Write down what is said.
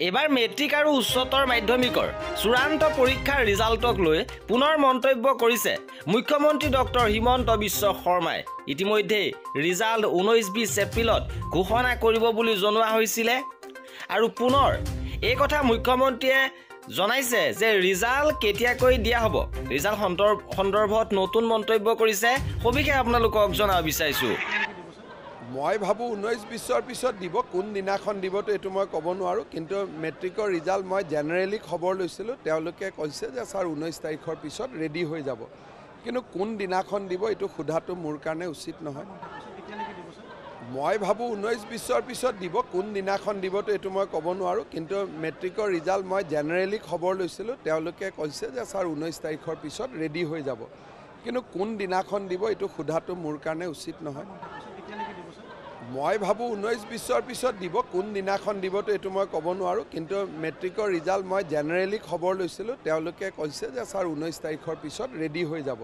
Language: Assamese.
এবাৰ মেট্ৰিক আৰু উচ্চতৰ মাধ্যমিকৰ চূড়ান্ত পৰীক্ষাৰ ৰিজাল্টক লৈ পুনৰ মন্তব্য কৰিছে মুখ্যমন্ত্ৰী ডক্টৰ হিমন্ত বিশ্ব শৰ্মাই। ইতিমধ্যে ৰিজাল্ট 19-20 এপ্ৰিলত ঘোষণা কৰিব বুলি জনোৱা হৈছিলে আৰু পুনৰ এই কথা মুখ্যমন্ত্ৰীয়ে জনাইছে যে ৰিজাল্ট কেতিয়াকৈ দিয়া হ'ব। ৰিজাল্ট সন্দৰ্ভত নতুন মন্তব্য কৰিছে, সবিশেষ আপোনালোকক জনাব বিচাৰিছোঁ। মই ভাবোঁ 19-20ৰ পিছত দিব, কোন দিনাখন দিবতো এইটো মই ক'ব নোৱাৰোঁ, কিন্তু মেট্ৰিকৰ ৰিজাল্ট মই জেনেৰেলি খবৰ লৈছিলোঁ, তেওঁলোকে কৈছে যে ছাৰ 19 তাৰিখৰ পিছত ৰেডি হৈ যাব, কিন্তু কোন দিনাখন দিব এইটো সোধাটো মোৰ কাৰণে উচিত নহয়। মই ভাবোঁ 19-20ৰ পিছত দিব, কোন দিনাখন দিবতো এইটো মই ক'ব নোৱাৰোঁ, কিন্তু মেট্ৰিকৰ ৰিজাল্ট মই জেনেৰেলি খবৰ লৈছিলোঁ, তেওঁলোকে কৈছে যে ছাৰ 19 তাৰিখৰ পিছত ৰেডি হৈ যাব, কিন্তু কোন দিনাখন দিব এইটো সোধাটো মোৰ কাৰণে উচিত নহয়। মই ভাবোঁ 19-20ৰ পিছত দিব, কোন দিনাখন দিবতো এইটো মই ক'ব নোৱাৰোঁ, কিন্তু মেট্ৰিকৰ ৰিজাল্ট মই জেনেৰেলি খবৰ লৈছিলোঁ, তেওঁলোকে কৈছে যে ছাৰ 19 তাৰিখৰ পিছত ৰেডি হৈ যাব,